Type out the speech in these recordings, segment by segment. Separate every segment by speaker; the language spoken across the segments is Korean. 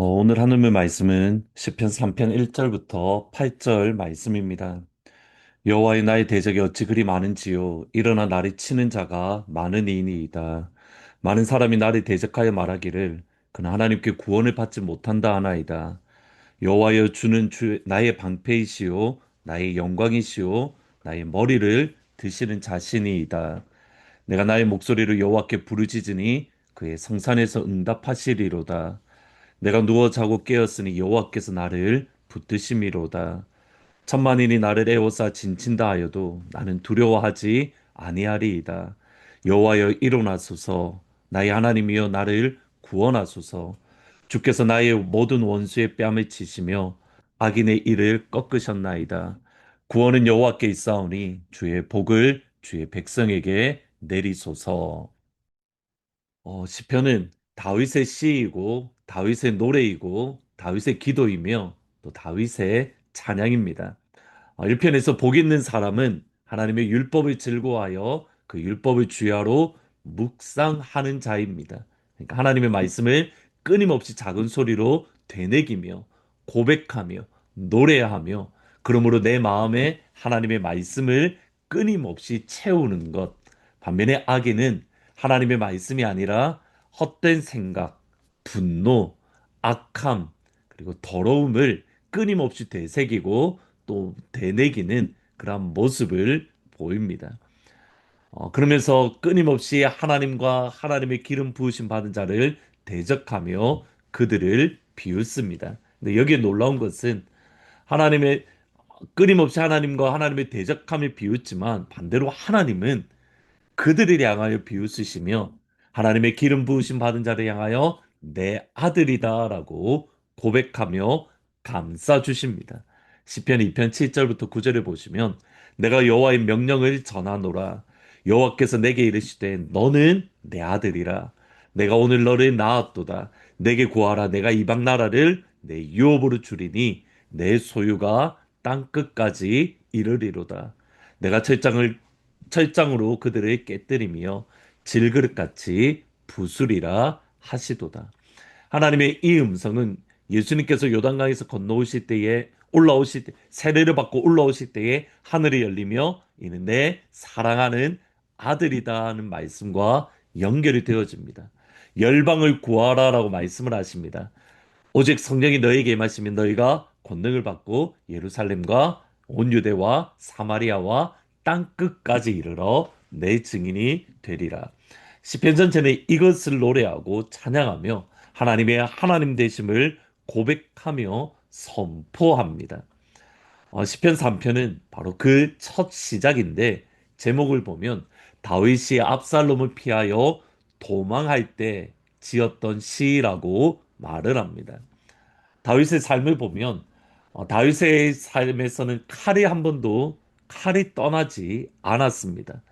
Speaker 1: 오늘 하늘의 말씀은 시편 3편 1절부터 8절 말씀입니다. 여호와의 나의 대적이 어찌 그리 많은지요. 일어나 나를 치는 자가 많으니이다. 많은 사람이 나를 대적하여 말하기를 그는 하나님께 구원을 받지 못한다 하나이다. 여호와여 주는 나의 방패이시요 나의 영광이시요 나의 머리를 드시는 자신이이다. 내가 나의 목소리로 여호와께 부르짖으니 그의 성산에서 응답하시리로다. 내가 누워 자고 깨었으니 여호와께서 나를 붙드심이로다. 천만인이 나를 에워싸 진친다 하여도 나는 두려워하지 아니하리이다. 여호와여 일어나소서. 나의 하나님이여 나를 구원하소서. 주께서 나의 모든 원수의 뺨을 치시며 악인의 일을 꺾으셨나이다. 구원은 여호와께 있사오니 주의 복을 주의 백성에게 내리소서. 시편은 다윗의 시이고 다윗의 노래이고 다윗의 기도이며 또 다윗의 찬양입니다. 1편에서 복 있는 사람은 하나님의 율법을 즐거워하여 그 율법을 주야로 묵상하는 자입니다. 그러니까 하나님의 말씀을 끊임없이 작은 소리로 되새기며 고백하며 노래하며 그러므로 내 마음에 하나님의 말씀을 끊임없이 채우는 것. 반면에 악인은 하나님의 말씀이 아니라 헛된 생각, 분노, 악함, 그리고 더러움을 끊임없이 되새기고 또 되뇌기는 그런 모습을 보입니다. 그러면서 끊임없이 하나님과 하나님의 기름 부으심 받은 자를 대적하며 그들을 비웃습니다. 근데 여기에 놀라운 것은 하나님의 끊임없이 하나님과 하나님의 대적함을 비웃지만 반대로 하나님은 그들을 향하여 비웃으시며 하나님의 기름 부으심 받은 자를 향하여 내 아들이다라고 고백하며 감싸 주십니다. 시편 2편 7절부터 9절을 보시면 내가 여호와의 명령을 전하노라. 여호와께서 내게 이르시되 너는 내 아들이라. 내가 오늘 너를 낳았도다. 내게 구하라. 내가 이방 나라를 내 유업으로 주리니 내 소유가 땅 끝까지 이르리로다. 내가 철장으로 그들을 깨뜨리며 질그릇같이 부수리라 하시도다. 하나님의 이 음성은 예수님께서 요단강에서 건너오실 때에 올라오실 때 세례를 받고 올라오실 때에 하늘이 열리며 이는 내 사랑하는 아들이다 하는 말씀과 연결이 되어집니다. 열방을 구하라라고 말씀을 하십니다. 오직 성령이 너에게 임하시면 너희가 권능을 받고 예루살렘과 온 유대와 사마리아와 땅 끝까지 이르러 내 증인이 되리라. 시편 전체는 이것을 노래하고 찬양하며 하나님의 하나님 되심을 고백하며 선포합니다. 시편 3편은 바로 그 첫 시작인데 제목을 보면 다윗이 압살롬을 피하여 도망할 때 지었던 시라고 말을 합니다. 다윗의 삶을 보면 다윗의 삶에서는 칼이 떠나지 않았습니다.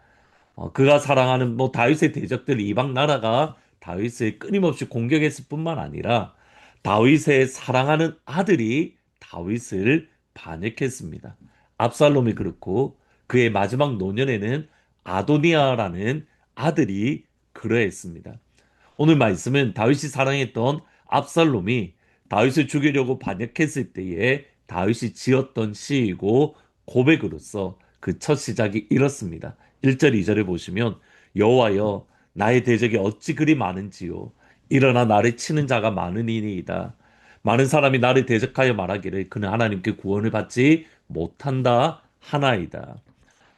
Speaker 1: 그가 사랑하는 다윗의 대적들 이방 나라가 다윗을 끊임없이 공격했을 뿐만 아니라 다윗의 사랑하는 아들이 다윗을 반역했습니다. 압살롬이 그렇고 그의 마지막 노년에는 아도니아라는 아들이 그러했습니다. 오늘 말씀은 다윗이 사랑했던 압살롬이 다윗을 죽이려고 반역했을 때에 다윗이 지었던 시이고 고백으로서 그 첫 시작이 이렇습니다. 1절, 2절을 보시면 여호와여 나의 대적이 어찌 그리 많은지요. 일어나 나를 치는 자가 많으니이다. 많은 사람이 나를 대적하여 말하기를 그는 하나님께 구원을 받지 못한다 하나이다.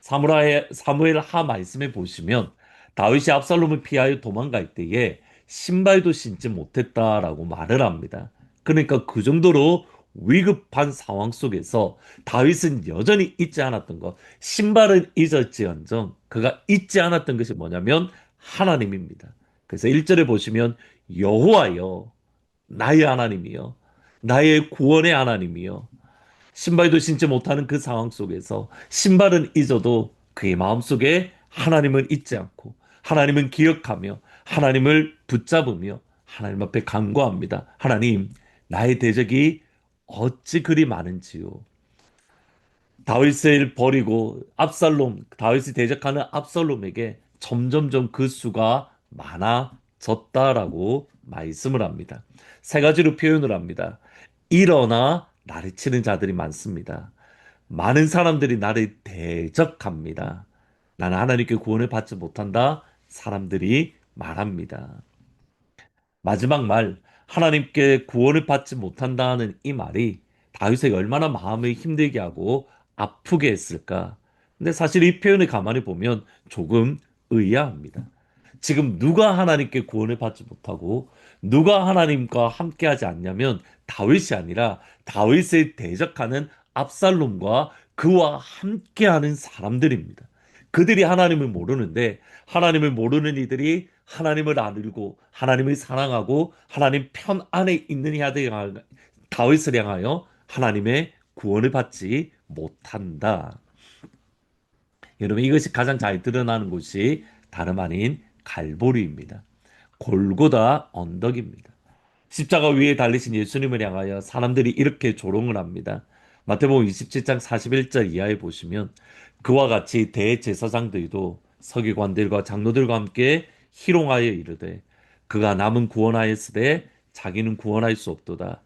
Speaker 1: 사무엘 하 말씀에 보시면 다윗이 압살롬을 피하여 도망갈 때에 신발도 신지 못했다라고 말을 합니다. 그러니까 그 정도로 위급한 상황 속에서 다윗은 여전히 잊지 않았던 것, 신발은 잊었지언정 그가 잊지 않았던 것이 뭐냐면 하나님입니다. 그래서 1절에 보시면 여호와여 나의 하나님이여 나의 구원의 하나님이여 신발도 신지 못하는 그 상황 속에서 신발은 잊어도 그의 마음속에 하나님을 잊지 않고 하나님은 기억하며 하나님을 붙잡으며 하나님 앞에 간구합니다. 하나님, 나의 대적이 어찌 그리 많은지요. 다윗을 버리고 다윗이 대적하는 압살롬에게 점점점 그 수가 많아졌다라고 말씀을 합니다. 세 가지로 표현을 합니다. 일어나 나를 치는 자들이 많습니다. 많은 사람들이 나를 대적합니다. 나는 하나님께 구원을 받지 못한다. 사람들이 말합니다. 마지막 말, 하나님께 구원을 받지 못한다는 이 말이 다윗에게 얼마나 마음을 힘들게 하고 아프게 했을까? 근데 사실 이 표현을 가만히 보면 조금 의아합니다. 지금 누가 하나님께 구원을 받지 못하고 누가 하나님과 함께하지 않냐면 다윗이 아니라 다윗을 대적하는 압살롬과 그와 함께하는 사람들입니다. 그들이 하나님을 모르는데 하나님을 모르는 이들이 하나님을 알고 하나님을 사랑하고 하나님 편 안에 있는 다윗을 향하여 하나님의 구원을 받지 못한다. 여러분 이것이 가장 잘 드러나는 곳이 다름 아닌 갈보리입니다. 골고다 언덕입니다. 십자가 위에 달리신 예수님을 향하여 사람들이 이렇게 조롱을 합니다. 마태복음 27장 41절 이하에 보시면 그와 같이 대제사장들도 서기관들과 장로들과 함께 희롱하여 이르되 그가 남은 구원하였으되 자기는 구원할 수 없도다.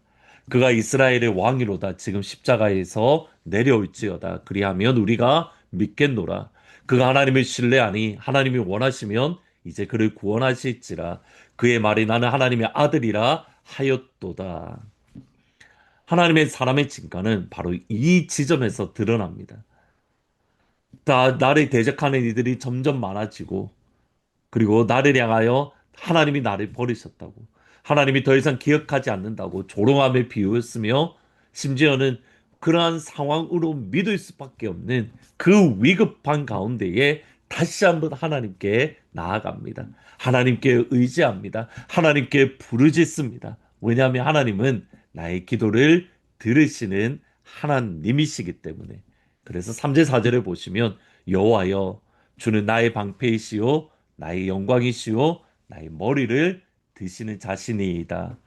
Speaker 1: 그가 이스라엘의 왕이로다. 지금 십자가에서 내려올지어다. 그리하면 우리가 믿겠노라. 그가 하나님을 신뢰하니 하나님이 원하시면 이제 그를 구원하실지라. 그의 말이 나는 하나님의 아들이라 하였도다. 하나님의 사람의 진가는 바로 이 지점에서 드러납니다. 나를 대적하는 이들이 점점 많아지고 그리고 나를 향하여 하나님이 나를 버리셨다고. 하나님이 더 이상 기억하지 않는다고 조롱함에 비유했으며 심지어는 그러한 상황으로 믿을 수밖에 없는 그 위급한 가운데에 다시 한번 하나님께 나아갑니다. 하나님께 의지합니다. 하나님께 부르짖습니다. 왜냐하면 하나님은 나의 기도를 들으시는 하나님이시기 때문에. 그래서 3절 4절에 보시면 여호와여 주는 나의 방패이시요 나의 영광이시요 나의 머리를 드시는 자신이이다.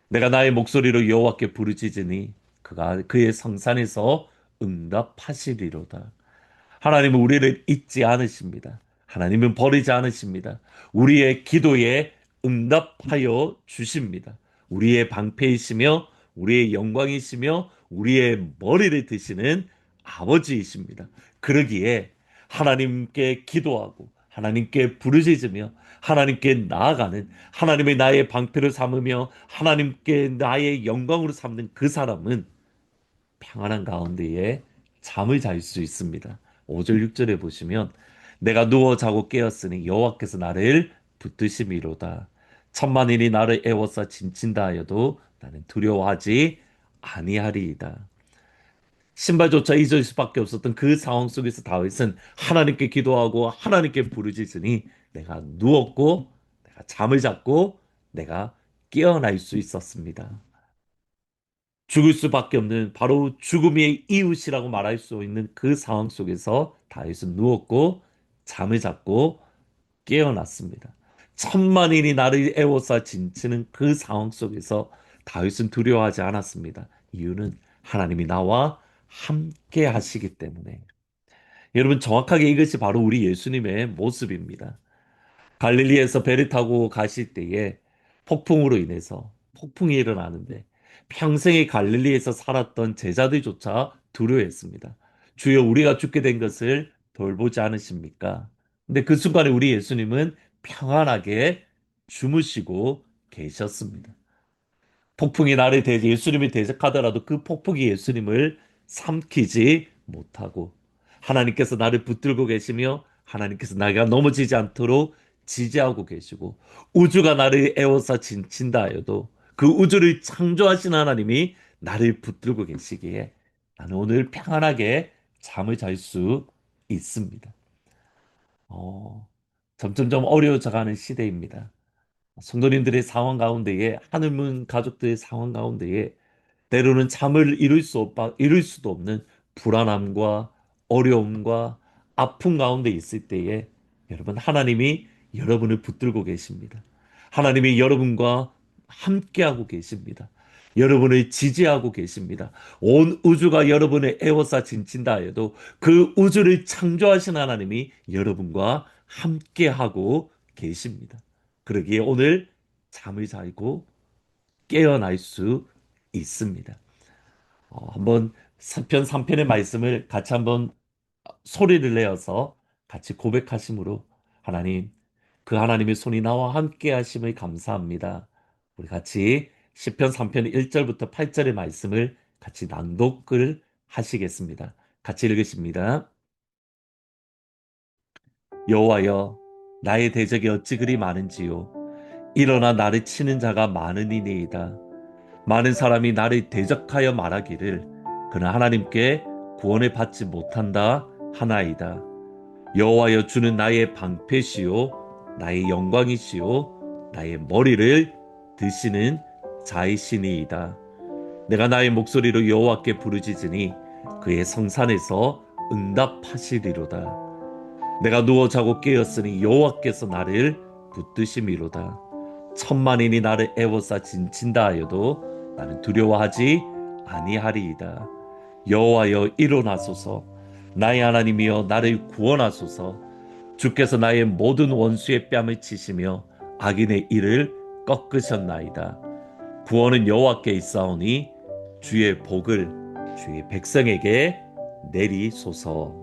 Speaker 1: 내가 나의 목소리로 여호와께 부르짖으니 그가 그의 성산에서 응답하시리로다. 하나님은 우리를 잊지 않으십니다. 하나님은 버리지 않으십니다. 우리의 기도에 응답하여 주십니다. 우리의 방패이시며 우리의 영광이시며 우리의 머리를 드시는 아버지이십니다. 그러기에 하나님께 기도하고 하나님께 부르짖으며 하나님께 나아가는 하나님의 나의 방패를 삼으며 하나님께 나의 영광으로 삼는 그 사람은 평안한 가운데에 잠을 잘 수 있습니다. 5절 6절에 보시면 내가 누워 자고 깨었으니 여호와께서 나를 붙드심이로다. 천만인이 나를 애워싸 진친다 하여도 나는 두려워하지 아니하리이다. 신발조차 잊을 수밖에 없었던 그 상황 속에서 다윗은 하나님께 기도하고 하나님께 부르짖으니 내가 누웠고 내가 잠을 잤고 내가 깨어날 수 있었습니다. 죽을 수밖에 없는 바로 죽음의 이웃이라고 말할 수 있는 그 상황 속에서 다윗은 누웠고 잠을 잤고 깨어났습니다. 천만인이 나를 애워싸 진치는 그 상황 속에서 다윗은 두려워하지 않았습니다. 이유는 하나님이 나와 함께 하시기 때문에. 여러분 정확하게 이것이 바로 우리 예수님의 모습입니다. 갈릴리에서 배를 타고 가실 때에 폭풍으로 인해서 폭풍이 일어나는데 평생에 갈릴리에서 살았던 제자들조차 두려워했습니다. 주여 우리가 죽게 된 것을 돌보지 않으십니까? 근데 그 순간에 우리 예수님은 평안하게 주무시고 계셨습니다. 폭풍이 예수님이 대적하더라도 그 폭풍이 예수님을 삼키지 못하고 하나님께서 나를 붙들고 계시며 하나님께서 나가 넘어지지 않도록 지지하고 계시고 우주가 나를 에워싸 진친다 하여도 그 우주를 창조하신 하나님이 나를 붙들고 계시기에 나는 오늘 평안하게 잠을 잘 수 있습니다. 어, 점점점 어려워져가는 시대입니다. 성도님들의 상황 가운데에 하늘문 가족들의 상황 가운데에 때로는 잠을 이룰 수도 없는 불안함과 어려움과 아픔 가운데 있을 때에 여러분 하나님이 여러분을 붙들고 계십니다. 하나님이 여러분과 함께하고 계십니다. 여러분을 지지하고 계십니다. 온 우주가 여러분을 에워싸 진친다 해도 그 우주를 창조하신 하나님이 여러분과 함께하고 계십니다. 그러기에 오늘 잠을 자고 깨어날 수 있습니다. 한번 3편 3편의 말씀을 같이 한번 소리를 내어서 같이 고백하심으로 하나님, 그 하나님의 손이 나와 함께 하심을 감사합니다. 우리 같이 시편 3편 1절부터 8절의 말씀을 같이 낭독을 하시겠습니다. 같이 읽으십니다. 여호와여, 나의 대적이 어찌 그리 많은지요. 일어나 나를 치는 자가 많으니이다. 많은 사람이 나를 대적하여 말하기를 그는 하나님께 구원을 받지 못한다 하나이다. 여호와여, 주는 나의 방패시요 나의 영광이시요 나의 머리를 드시는 자이시니이다. 내가 나의 목소리로 여호와께 부르짖으니 그의 성산에서 응답하시리로다. 내가 누워 자고 깨었으니 여호와께서 나를 붙드심이로다. 천만인이 나를 애워싸 진친다 하여도 나는 두려워하지 아니하리이다. 여호와여, 일어나소서. 나의 하나님이여, 나를 구원하소서. 주께서 나의 모든 원수의 뺨을 치시며 악인의 일을 꺾으셨나이다. 구원은 여호와께 있사오니 주의 복을 주의 백성에게 내리소서.